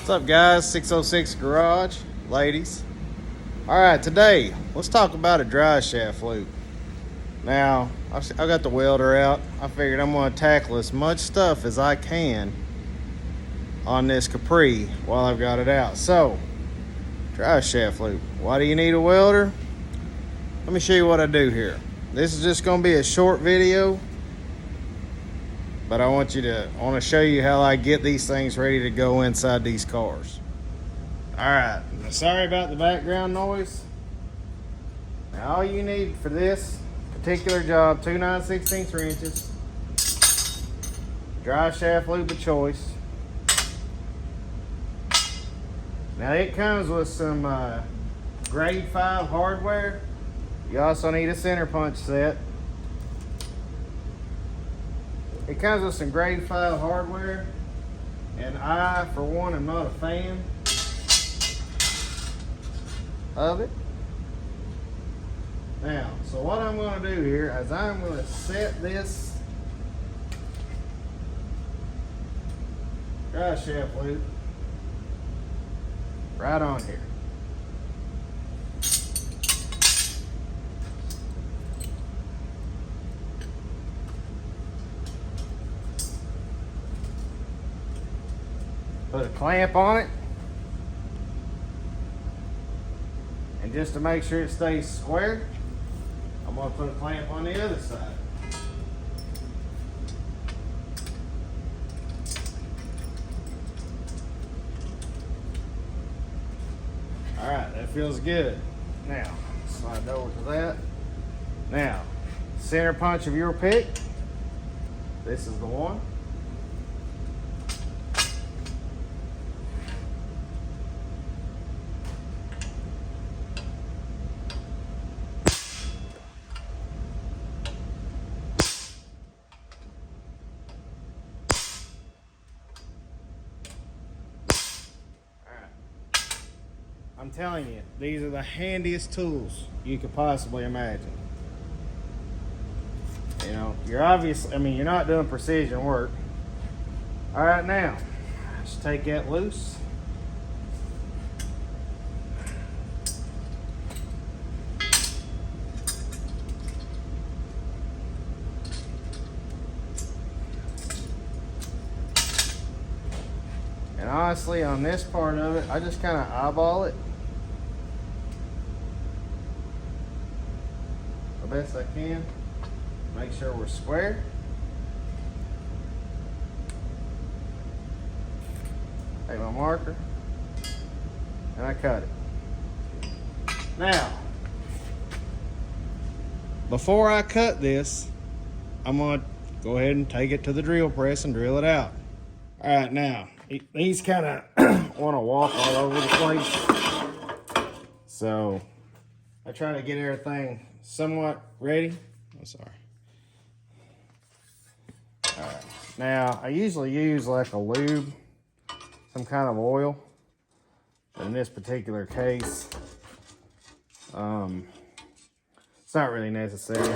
What's up, guys? 606 Garage, ladies. All right, today let's talk about a drive shaft loop. Now, I got the welder out. I figured I'm going to tackle as much stuff as I can on this Capri while I've got it out. So, drive shaft loop. Why do you need a welder? Let me show you what I do here. This is just going to be a short video, but I want to show you how I get these things ready to go inside these cars. All right, sorry about the background noise. Now all you need for this particular job, 2 9/16 inches, drive shaft lube of choice. Now it comes with some grade 5 hardware. You also need a center punch set. It comes with some grade 5 hardware, and I, for one, am not a fan of it. Now, so what I'm going to do here is I'm going to set this drive shaft loop right on here. Put a clamp on it, and just to make sure it stays square, I'm going to put a clamp on the other side. All right, that feels good. Now, slide over to that. Now, center punch of your pick. This is the one. I'm telling you, these are the handiest tools you could possibly imagine. You know, you're not doing precision work. All right, now, just take that loose. And honestly, on this part of it, I just kind of eyeball it the best I can. Make sure we're square. Take my marker and I cut it. Now, before I cut this, I'm going to go ahead and take it to the drill press and drill it out. All right, now, these kind of want to walk all over the place. So I try to get everything somewhat ready. I'm sorry. All right. Now, I usually use like a lube, some kind of oil. But in this particular case, it's not really necessary.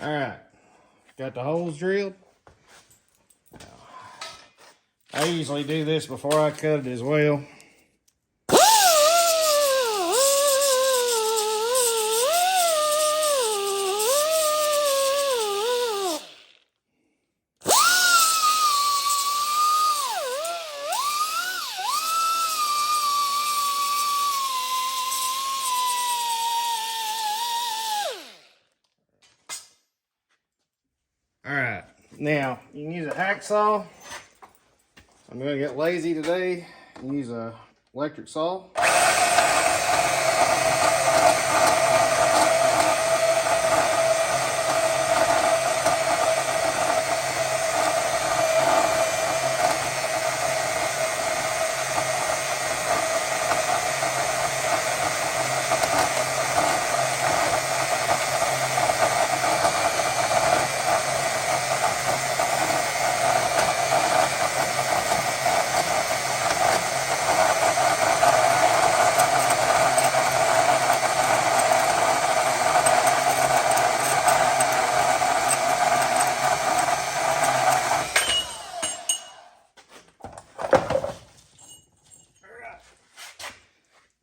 All right, got the holes drilled. I usually do this before I cut it as well. All right, now you can use a hacksaw. I'm going to get lazy today and use a electric saw.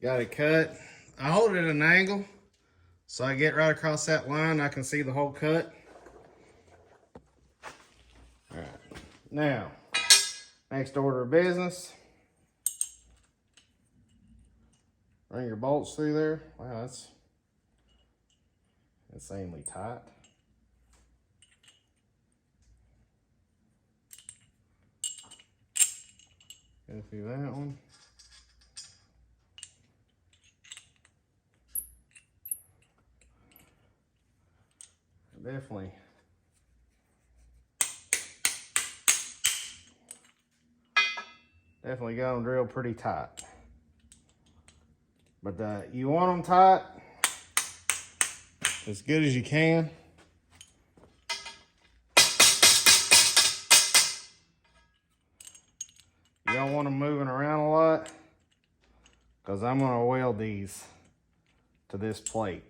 Got it cut. I hold it at an angle so I get right across that line. I can see the whole cut. All right. Now, next order of business. Run your bolts through there. Wow, that's insanely tight. Go through that one. Definitely got them drilled pretty tight. But you want them tight as good as you can. You don't want them moving around a lot, because I'm going to weld these to this plate.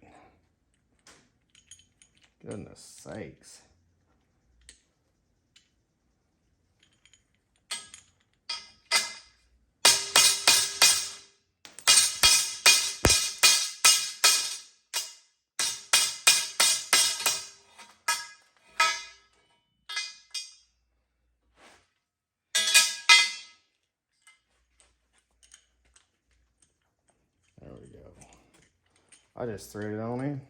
Goodness sakes. There we go. I just thread it on in.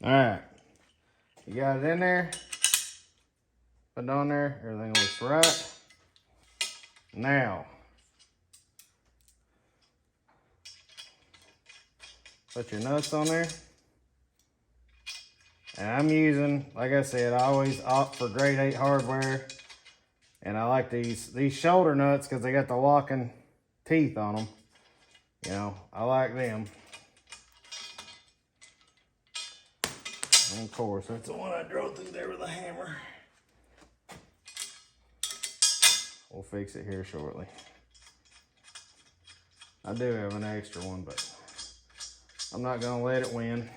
All right, you got it in there, put it on there, everything looks right. Now, put your nuts on there. And I'm using, like I said, I always opt for grade 8 hardware. And I like these shoulder nuts because they got the locking teeth on them. You know, I like them. And of course, that's the one I drove through there with a hammer. We'll fix it here shortly. I do have an extra one, but I'm not gonna let it win.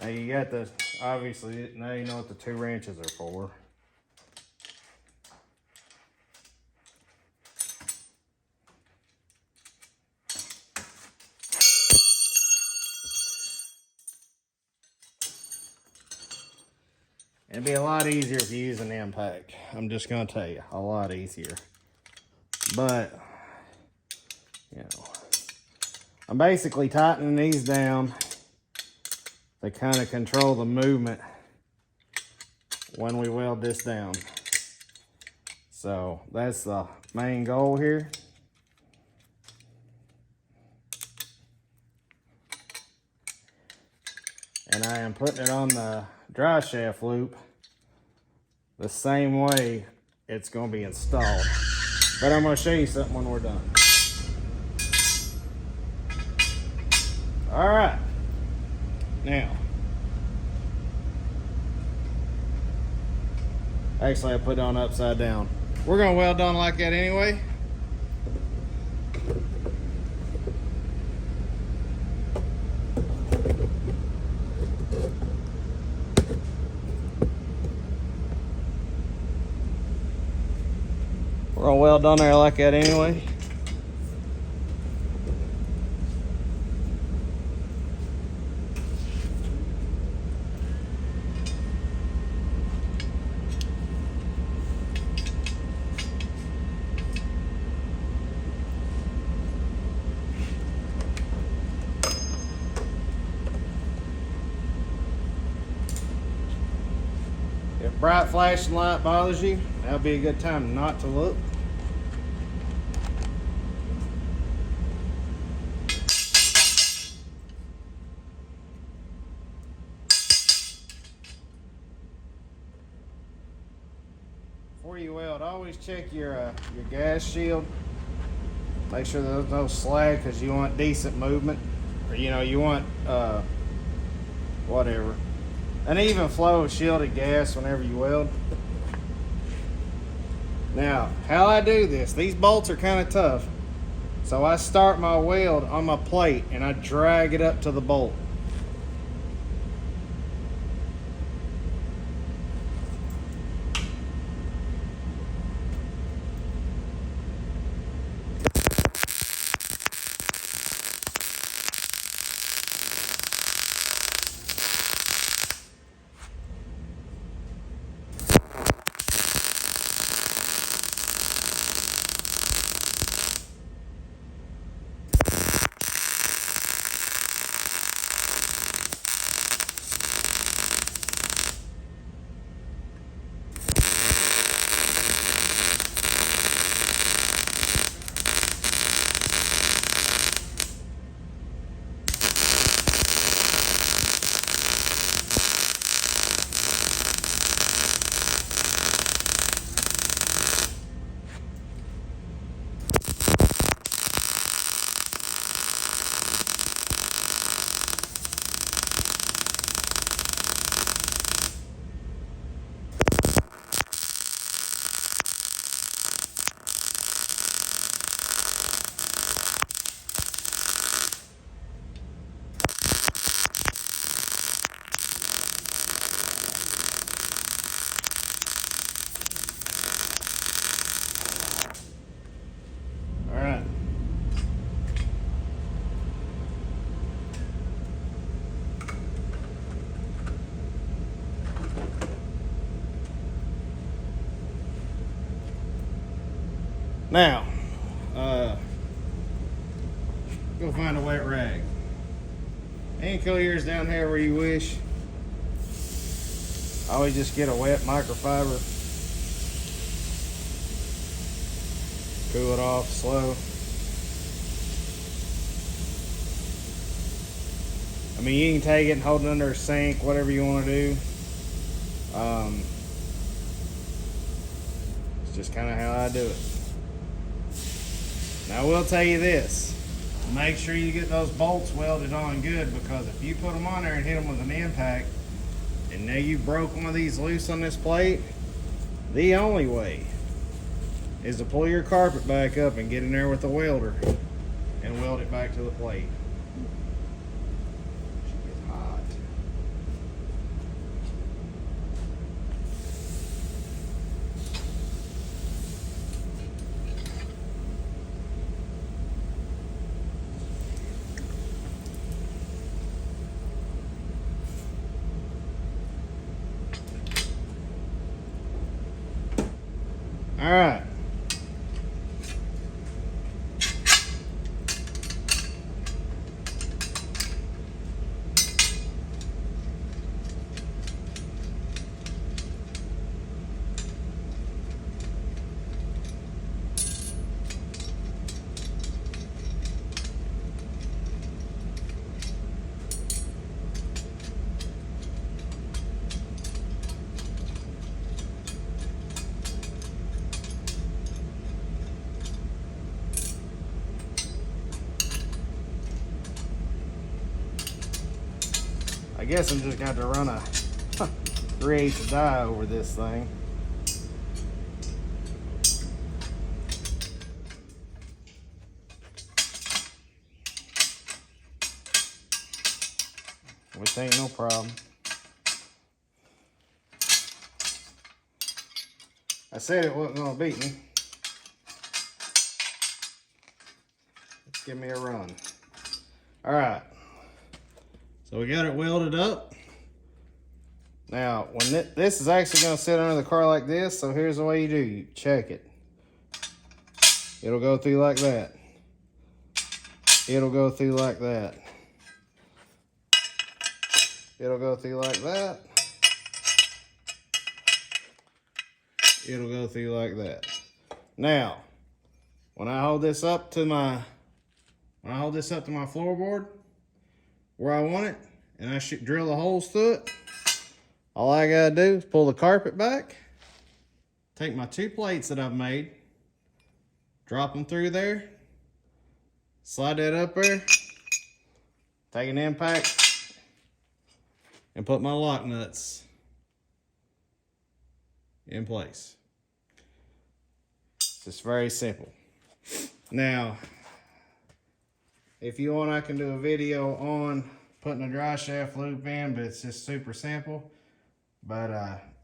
Now you got the, obviously, now you know what the 2 wrenches are for. It'd be a lot easier if you use an impact. I'm just gonna tell you, a lot easier. But, you know, I'm basically tightening these down. They kind of control the movement when we weld this down. So that's the main goal here. And I am putting it on the Driveshaft loop the same way it's going to be installed. But I'm going to show you something when we're done. All right. Now, actually I put it on upside down. We're gonna weld on like that anyway. We're gonna weld on there like that anyway. If bright flashing light bothers you, that'll be a good time not to look. Before you weld, always check your gas shield. Make sure there's no slag, because you want decent movement. Or, you know, you want whatever. An even flow of shielded gas whenever you weld. Now, how I do this, these bolts are kind of tough. So I start my weld on my plate and I drag it up to the bolt. Now, go find a wet rag. And cool yours down here where you wish. I always just get a wet microfiber. Cool it off slow. I mean, you can take it and hold it under a sink, whatever you want to do. It's just kind of how I do it. Now, I will tell you this. Make sure you get those bolts welded on good, because if you put them on there and hit them with an impact, and now you broke one of these loose on this plate, the only way is to pull your carpet back up and get in there with the welder and weld it back to the plate. It's hot. All right. I guess I'm just going to run a 3/8 die over this thing. Which ain't no problem. I said it wasn't going to beat me. Let's give me a run. All right. So we got it welded up. Now, when this is actually going to sit under the car like this, so here's the way you do. You check it. It'll go through like that. It'll go through like that. It'll go through like that. It'll go through like that. Now, when I hold this up to my floorboard where I want it, and I should drill the holes through it, all I gotta do is pull the carpet back, take my 2 plates that I've made, drop them through there, slide that up there, take an impact, and put my lock nuts in place. It's just very simple. Now, If you want, I can do a video on putting a dry shaft loop in, but it's just super simple. But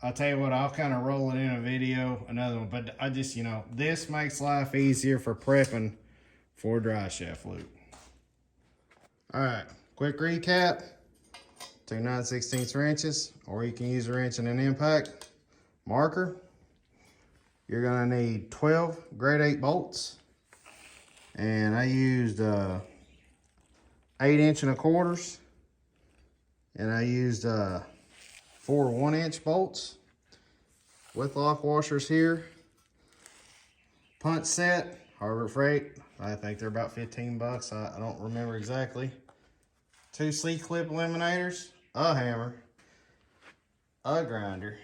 I'll tell you what, I'll kind of roll it in a video, another one. But I just, you know, this makes life easier for prepping for a dry shaft loop. All right, quick recap. 2 9/16 wrenches, or you can use a wrench and an impact marker. You're gonna need 12 grade 8 bolts. And I used 8 1/4. And I used 4 1-inch bolts with lock washers here. Punch set, Harbor Freight. I think they're about 15 bucks. I don't remember exactly. 2 C-clip eliminators, a hammer, a grinder.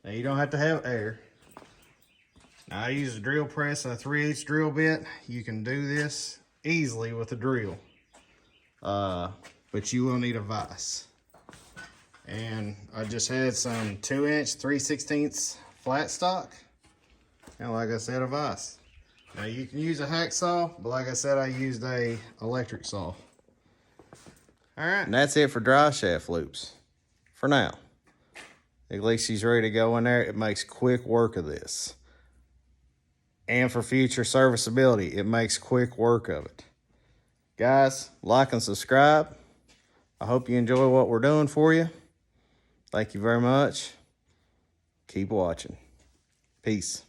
Now you don't have to have air. Now I use a drill press and a 3/8 drill bit. You can do this easily with a drill, but you will need a vise. And I just had some 2-inch 3/16 flat stock, and like I said, a vise. Now you can use a hacksaw, but like I said, I used a electric saw. All right, and that's it for dry shaft loops for now. At least she's ready to go in there. It makes quick work of this. And for future serviceability, it makes quick work of it. Guys, like and subscribe. I hope you enjoy what we're doing for you. Thank you very much. Keep watching. Peace.